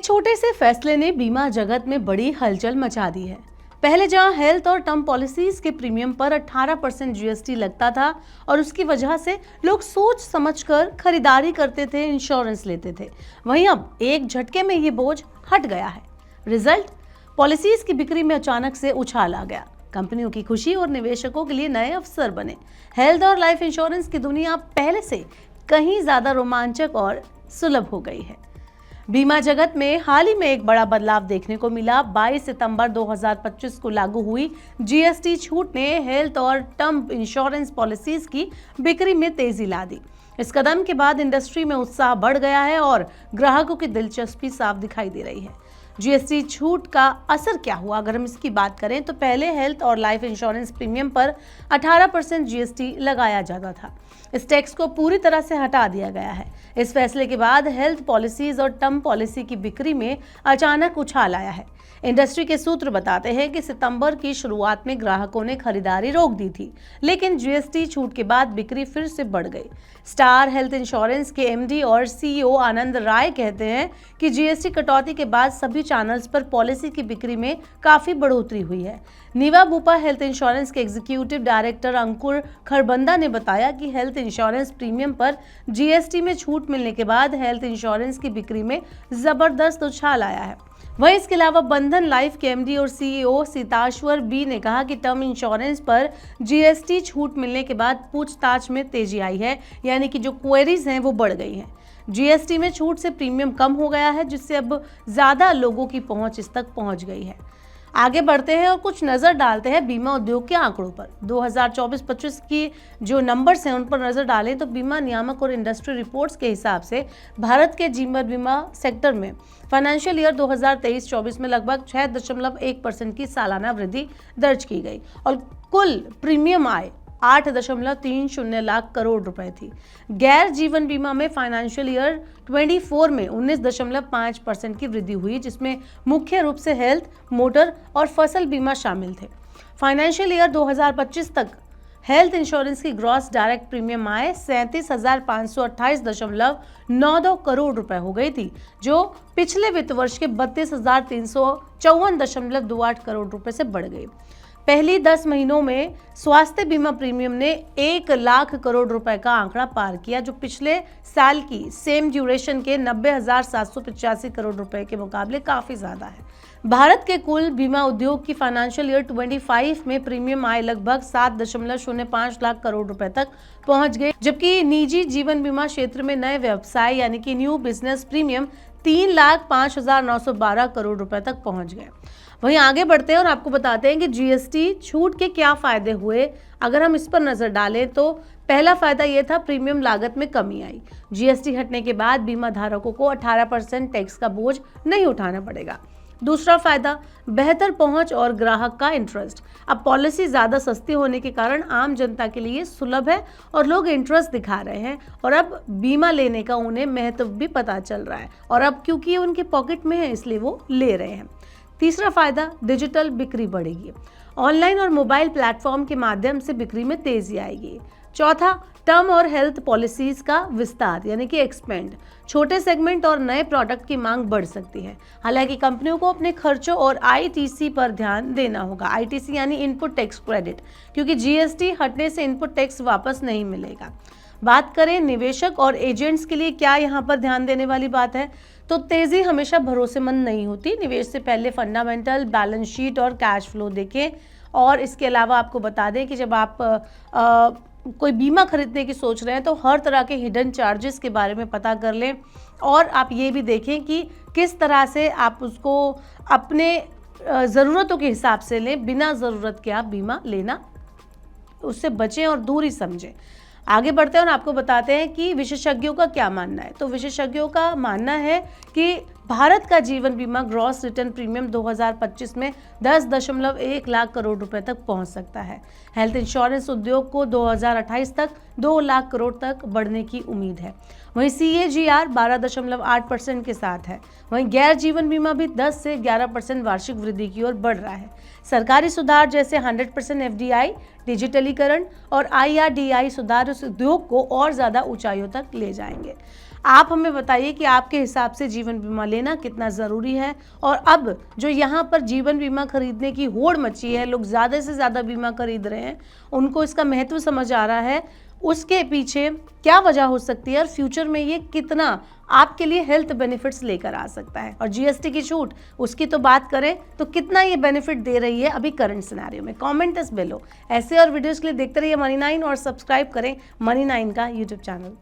एक छोटे से फैसले ने बीमा जगत में बड़ी हलचल मचा दी है। पहले जहां हेल्थ और टर्म पॉलिसीज के प्रीमियम पर 18% जीएसटी लगता था और उसकी वजह से लोग सोच समझकर खरीदारी करते थे, इंश्योरेंस लेते थे, वहीं अब एक झटके में ये बोझ हट गया है। रिजल्ट, पॉलिसीज की बिक्री में अचानक से उछाल आ गया। कंपनियों की खुशी और निवेशकों के लिए नए अवसर बने। हेल्थ और लाइफ इंश्योरेंस की दुनिया पहले से कहीं ज्यादा रोमांचक और सुलभ हो गई है। बीमा जगत में हाल ही में एक बड़ा बदलाव देखने को मिला। 22 सितंबर 2025 को लागू हुई जीएसटी छूट ने हेल्थ और टर्म इंश्योरेंस पॉलिसीज की बिक्री में तेजी ला दी। इस कदम के बाद इंडस्ट्री में उत्साह बढ़ गया है और ग्राहकों की दिलचस्पी साफ दिखाई दे रही है। जीएसटी छूट का असर क्या हुआ, अगर हम इसकी बात करें तो पहले हेल्थ और लाइफ इंश्योरेंस प्रीमियम पर 18% जीएसटी लगाया जाता था। इस टैक्स को पूरी तरह से हटा दिया गया है। इस फैसले के बाद हेल्थ पॉलिसीज और टर्म पॉलिसी की बिक्री में अचानक उछाल आया है। इंडस्ट्री के सूत्र बताते हैं कि सितंबर की शुरुआत में ग्राहकों ने खरीदारी रोक दी थी, लेकिन जीएसटी छूट के बाद बिक्री फिर से बढ़ गई। स्टार हेल्थ इंश्योरेंस के एमडी और सीईओ आनंद राय कहते हैं कि जीएसटी कटौती के बाद सभी चैनल्स पर पॉलिसी की बिक्री में काफी बढ़ोतरी हुई है। नीवा बुपा हेल्थ इंश्योरेंस के एग्जीक्यूटिव डायरेक्टर अंकुर खरबंदा ने बताया कि हेल्थ इंश्योरेंस प्रीमियम पर जीएसटी में छूट मिलने के बाद हेल्थ इंश्योरेंस की बिक्री में जबरदस्त उछाल आया है। वहीं इसके अलावा बंधन लाइफ के एमडी और सीईओ सीताश्वर बी ने कहा कि टर्म इंश्योरेंस पर जीएसटी छूट मिलने के बाद पूछताछ में तेजी आई है, यानी कि जो क्वेरीज हैं वो बढ़ गई हैं। जीएसटी में छूट से प्रीमियम कम हो गया है, जिससे अब ज्यादा लोगों की पहुंच इस तक पहुंच गई है। आगे बढ़ते हैं और कुछ नजर डालते हैं बीमा उद्योग के आंकड़ों पर। 2024-25 की जो नंबर्स हैं उन पर नजर डालें तो बीमा नियामक और इंडस्ट्री रिपोर्ट्स के हिसाब से भारत के जीवन बीमा सेक्टर में फाइनेंशियल ईयर 2023-24 में लगभग 6.1% की सालाना वृद्धि दर्ज की गई और कुल प्रीमियम आय 8.30 लाख करोड़ रुपए थी। गैर जीवन बीमा में फाइनेंशियल ईयर 24 में 19.5% की वृद्धि हुई, जिसमें मुख्य रूप से हेल्थ, मोटर और फसल बीमा शामिल थे। फाइनेंशियल ईयर 2025 तक हेल्थ इंश्योरेंस की ग्रॉस डायरेक्ट प्रीमियम आय 37,528.92 करोड़ रुपए हो गई थी, जो पिछले वित्त वर्ष के 32,354.28 करोड़ रुपए से बढ़ गई। पहली 10 महीनों में स्वास्थ्य बीमा प्रीमियम ने 1 लाख करोड़ रुपए का आंकड़ा पार किया, जो पिछले साल की सेम ड्यूरेशन के 90,785 करोड़ रुपए के मुकाबले काफी ज्यादा है। भारत के कुल बीमा उद्योग की फाइनेंशियल ईयर 25 में प्रीमियम आय लगभग 7.05 लाख करोड़ रुपए तक पहुंच गए, जबकि निजी जीवन बीमा क्षेत्र में नए व्यवसाय यानी कि न्यू बिजनेस प्रीमियम 3,05,912 करोड़ रुपए तक पहुंच गए। वहीं आगे बढ़ते हैं और आपको बताते हैं कि जीएसटी छूट के क्या फायदे हुए। अगर हम इस पर नजर डालें तो पहला फायदा यह था, प्रीमियम लागत में कमी आई। जीएसटी हटने के बाद बीमा धारकों को 18% टैक्स का बोझ नहीं उठाना पड़ेगा। दूसरा फायदा, बेहतर पहुंच और ग्राहक का इंटरेस्ट। अब पॉलिसी ज्यादा सस्ती होने के कारण आम जनता के लिए सुलभ है और लोग इंटरेस्ट दिखा रहे हैं और अब बीमा लेने का उन्हें महत्व भी पता चल रहा है और अब क्योंकि ये उनके पॉकेट में है इसलिए वो ले रहे हैं। तीसरा फायदा, डिजिटल बिक्री बढ़ेगी। ऑनलाइन और मोबाइल प्लेटफॉर्म के माध्यम से बिक्री में तेजी आएगी। चौथा, टर्म और हेल्थ पॉलिसीज का विस्तार यानी कि एक्सपेंड। छोटे सेगमेंट और नए प्रोडक्ट की मांग बढ़ सकती है। हालांकि कंपनियों को अपने खर्चों और आईटीसी पर ध्यान देना होगा। आईटीसी यानी इनपुट टैक्स क्रेडिट, क्योंकि जीएसटी हटने से इनपुट टैक्स वापस नहीं मिलेगा। बात करें निवेशक और एजेंट्स के लिए क्या यहाँ पर ध्यान देने वाली बात है, तो तेजी हमेशा भरोसेमंद नहीं होती। निवेश से पहले फंडामेंटल, बैलेंस शीट और कैश फ्लो देखें। और इसके अलावा आपको बता दें कि जब आप कोई बीमा खरीदने की सोच रहे हैं तो हर तरह के हिडन चार्जेस के बारे में पता कर लें और आप ये भी देखें कि किस तरह से आप उसको अपने ज़रूरतों के हिसाब से लें। बिना ज़रूरत के आप बीमा लेना उससे बचें और दूरी समझें। आगे बढ़ते हैं और आपको बताते हैं कि विशेषज्ञों का क्या मानना है। तो विशेषज्ञों का मानना है कि भारत का जीवन बीमा ग्रॉस रिटर्न प्रीमियम 2025 में 10.1 लाख करोड़ रुपए तक पहुंच सकता है। हेल्थ इंश्योरेंस उद्योग को 2028 तक 2 लाख करोड़ तक बढ़ने की उम्मीद है। वहीं CAGR 12.8% के साथ है। वहीं गैर जीवन बीमा भी 10 से 11% वार्षिक वृद्धि की ओर बढ़ रहा है। सरकारी सुधार जैसे 100% एफडीआई, डिजिटलीकरण और IRDI सुधार उस उद्योग को और ज़्यादा ऊंचाइयों तक ले जाएंगे। आप हमें बताइए कि आपके हिसाब से जीवन बीमा लेना कितना ज़रूरी है, और अब जो यहाँ पर जीवन बीमा खरीदने की होड़ मची है, लोग ज़्यादा से ज़्यादा बीमा खरीद रहे हैं, उनको इसका महत्व समझ आ रहा है, उसके पीछे क्या वजह हो सकती है और फ्यूचर में ये कितना आपके लिए हेल्थ बेनिफिट्स लेकर आ सकता है। और जीएसटी की छूट, उसकी तो बात करें तो कितना ये बेनिफिट दे रही है अभी करंट सिनेरियो में। कमेंट इस बिलो। ऐसे और वीडियोस के लिए देखते रहिए मनी 9 और सब्सक्राइब करें मनी 9 का यूट्यूब चैनल।